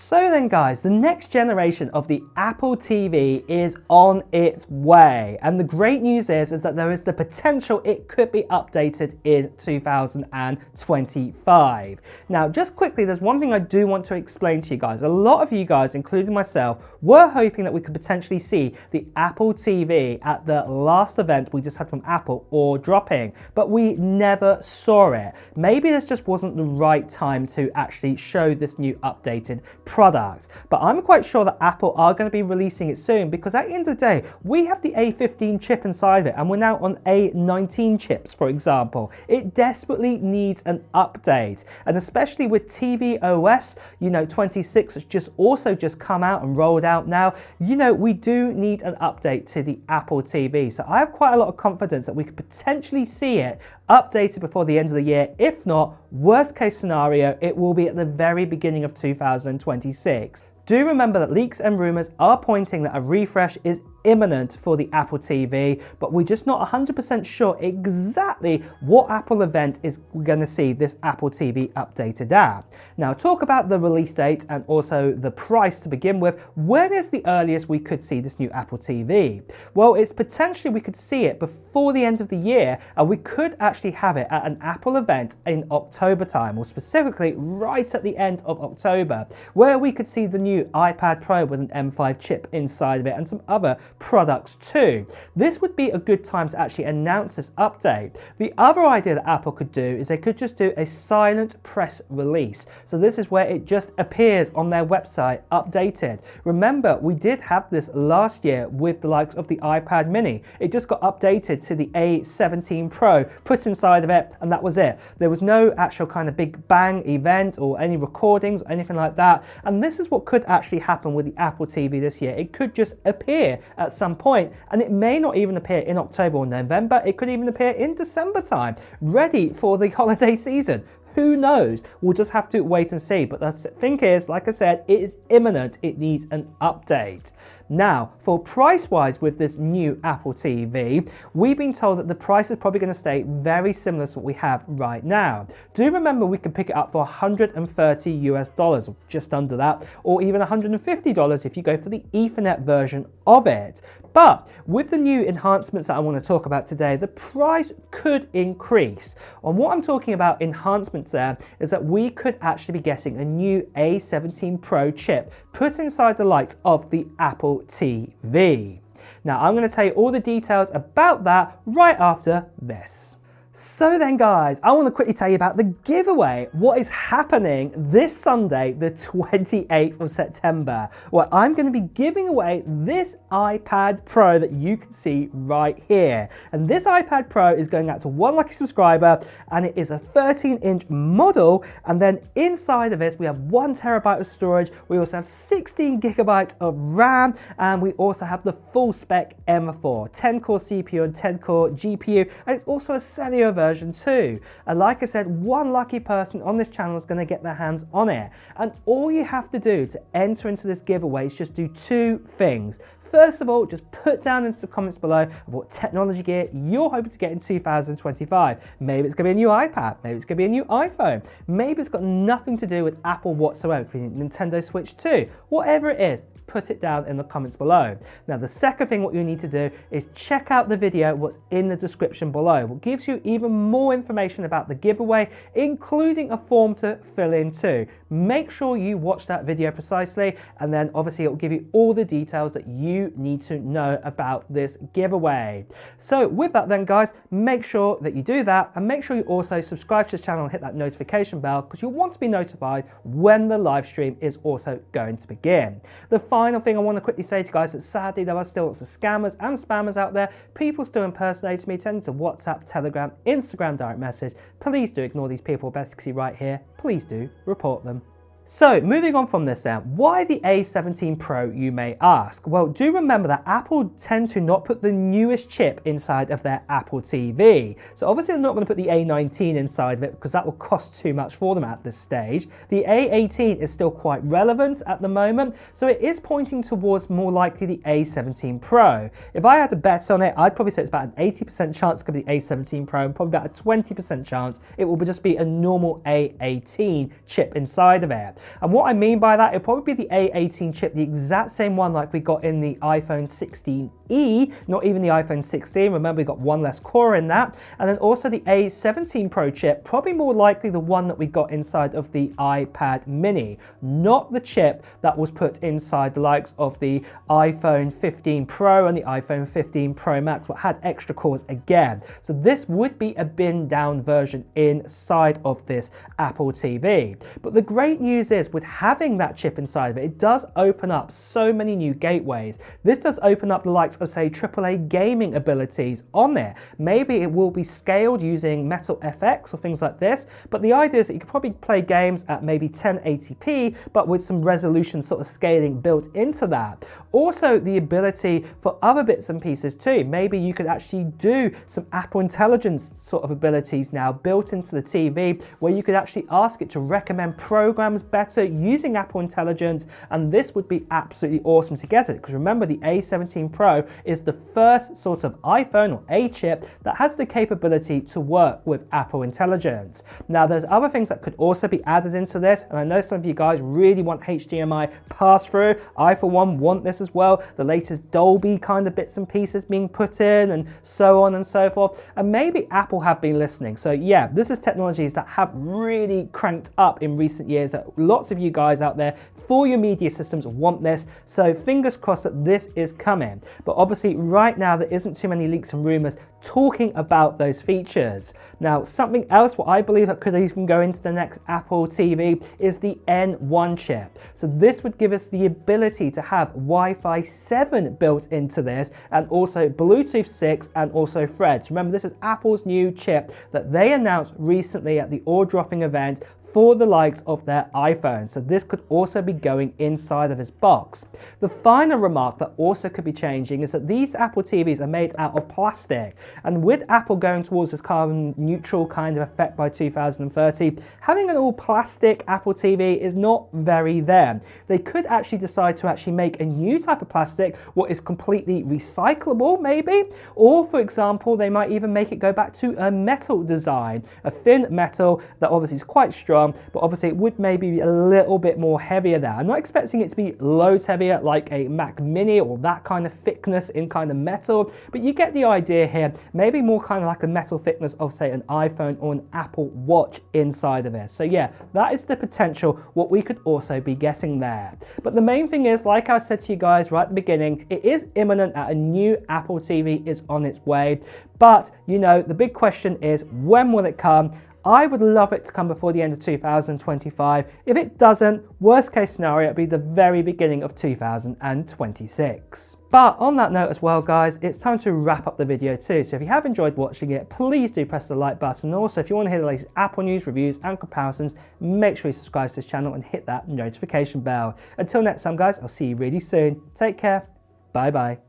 So then guys, the next generation of the Apple TV is on its way, and the great news is that there is the potential it could be updated in 2025. Now just quickly, there's one thing I do want to explain to you guys. A lot of you guys, including myself, were hoping that we could potentially see the Apple TV at the last event we just had from Apple or dropping, but we never saw it. Maybe this just wasn't the right time to actually show this new updated product, but I'm quite sure that Apple are going to be releasing it soon, because at the end of the day, we have the A15 chip inside of it and we're now on A19 chips, for example. It desperately needs an update, and especially with tvOS, 26 has just come out and rolled out now. We do need an update to the Apple TV, so I have quite a lot of confidence that we could potentially see it updated before the end of the year. If not, worst case scenario, it will be at the very beginning of 2026. Do remember that leaks and rumors are pointing that a refresh is imminent for the Apple TV, but we're just not 100% sure exactly what Apple event is we're going to see this Apple TV updated at. Now, talk about the release date and also the price to begin with. When is the earliest we could see this new Apple TV? Well, it's potentially we could see it before the end of the year, and we could actually have it at an Apple event in October time, or specifically right at the end of October, where we could see the new iPad Pro with an M5 chip inside of it and some other products too. This would be a good time to actually announce this update. The other idea that Apple could do is they could just do a silent press release. So this is where it just appears on their website updated. Remember, we did have this last year with the likes of the iPad mini. It just got updated to the A17 Pro, put inside of it, and that was it. There was no actual kind of big bang event or any recordings or anything like that. And this is what could actually happen with the Apple TV this year. It could just appear at some point, and it may not even appear in October or November. It could even appear in December time, ready for the holiday season. Who knows? We'll just have to wait and see. But the thing is, like I said, it is imminent. It needs an update. Now, for price-wise with this new Apple TV, we've been told that the price is probably going to stay very similar to what we have right now. Do remember we can pick it up for $130 US, or just under that, or even $150 if you go for the Ethernet version of it. But with the new enhancements that I want to talk about today, the price could increase. And what I'm talking about enhancements there is that we could actually be getting a new A17 Pro chip put inside the likes of the Apple TV. Now, I'm going to tell you all the details about that right after this. So then guys, I want to quickly tell you about the giveaway. What is happening this Sunday, the 28th of September? Well, I'm going to be giving away this iPad Pro that you can see right here. And this iPad Pro is going out to one lucky subscriber, and it is a 13-inch model. And then inside of this, we have 1 terabyte of storage. We also have 16 gigabytes of RAM, and we also have the full spec M4, 10-core CPU and 10-core GPU, and it's also a cellular version too. And like I said, one lucky person on this channel is going to get their hands on it. And all you have to do to enter into this giveaway is just do 2 things. First of all, just put down into the comments below of what technology gear you're hoping to get in 2025. Maybe it's going to be a new iPad, maybe it's going to be a new iPhone, maybe it's got nothing to do with Apple whatsoever, it could be Nintendo Switch 2, whatever it is. Put it down in the comments below. Now, the second thing what you need to do is check out the video what's in the description below, what gives you even more information about the giveaway, including a form to fill in too. Make sure you watch that video precisely, and then obviously it will give you all the details that you need to know about this giveaway. So with that then guys, make sure that you do that, and make sure you also subscribe to this channel and hit that notification bell, because you'll want to be notified when the live stream is also going to begin. The final thing I want to quickly say to you guys is that sadly there are still lots of scammers and spammers out there. People still impersonating me, tending to WhatsApp, Telegram, Instagram direct message. Please do ignore these people, best to see right here. Please do report them. So moving on from this then, why the A17 Pro, you may ask? Well, do remember that Apple tend to not put the newest chip inside of their Apple TV. So obviously they're not going to put the A19 inside of it, because that will cost too much for them at this stage. The A18 is still quite relevant at the moment, so it is pointing towards more likely the A17 Pro. If I had to bet on it, I'd probably say it's about an 80% chance it could be the A17 Pro, and probably about a 20% chance it will just be a normal A18 chip inside of it. And what I mean by that, it'll probably be the A18 chip, the exact same one like we got in the iPhone 16e, not even the iPhone 16. Remember, we got one less core in that. And then also the A17 Pro chip, probably more likely the one that we got inside of the iPad mini, not the chip that was put inside the likes of the iPhone 15 Pro and the iPhone 15 Pro Max, what had extra cores again. So this would be a bin down version inside of this Apple TV. But the great news is, with having that chip inside of it, it does open up so many new gateways. This does open up the likes of, say, AAA gaming abilities on there. Maybe it will be scaled using Metal FX or things like this, but the idea is that you could probably play games at maybe 1080p, but with some resolution sort of scaling built into that. Also, the ability for other bits and pieces too. Maybe you could actually do some Apple Intelligence sort of abilities now built into the TV, where you could actually ask it to recommend programs better using Apple Intelligence, and this would be absolutely awesome to get it, because remember, the A17 Pro is the first sort of iPhone or A chip that has the capability to work with Apple Intelligence. Now, there's other things that could also be added into this, and I know some of you guys really want HDMI pass-through. I, for one, want this as well. The latest Dolby kind of bits and pieces being put in, and so on and so forth. And maybe Apple have been listening. So yeah, this is technologies that have really cranked up in recent years, that lots of you guys out there for your media systems want this. So fingers crossed that this is coming. But obviously right now there isn't too many leaks and rumors talking about those features. Now, something else what I believe that could even go into the next Apple TV is the N1 chip. So this would give us the ability to have Wi-Fi 7 built into this, and also Bluetooth 6 and also Threads. Remember, this is Apple's new chip that they announced recently at the All Dropping event for the likes of their iPhone. So this could also be going inside of this box. The final remark that also could be changing is that these Apple TVs are made out of plastic. And with Apple going towards this carbon neutral kind of effect by 2030, having an all plastic Apple TV is not very there. They could actually decide to actually make a new type of plastic, what is completely recyclable maybe, or for example, they might even make it go back to a metal design, a thin metal that obviously is quite strong, but obviously it would maybe be a little bit more heavier there. I'm not expecting it to be loads heavier like a Mac Mini or that kind of thickness in kind of metal, but you get the idea here. Maybe more kind of like a metal thickness of, say, an iPhone or an Apple Watch inside of it. So yeah, that is the potential what we could also be getting there. But the main thing is, like I said to you guys right at the beginning, it is imminent that a new Apple TV is on its way. But you know, the big question is, when will it come? I would love it to come before the end of 2025. If it doesn't, worst case scenario, it'll be the very beginning of 2026. But on that note as well, guys, it's time to wrap up the video too. So if you have enjoyed watching it, please do press the like button. Also, if you want to hear the latest Apple news, reviews and comparisons, make sure you subscribe to this channel and hit that notification bell. Until next time, guys, I'll see you really soon. Take care. Bye bye.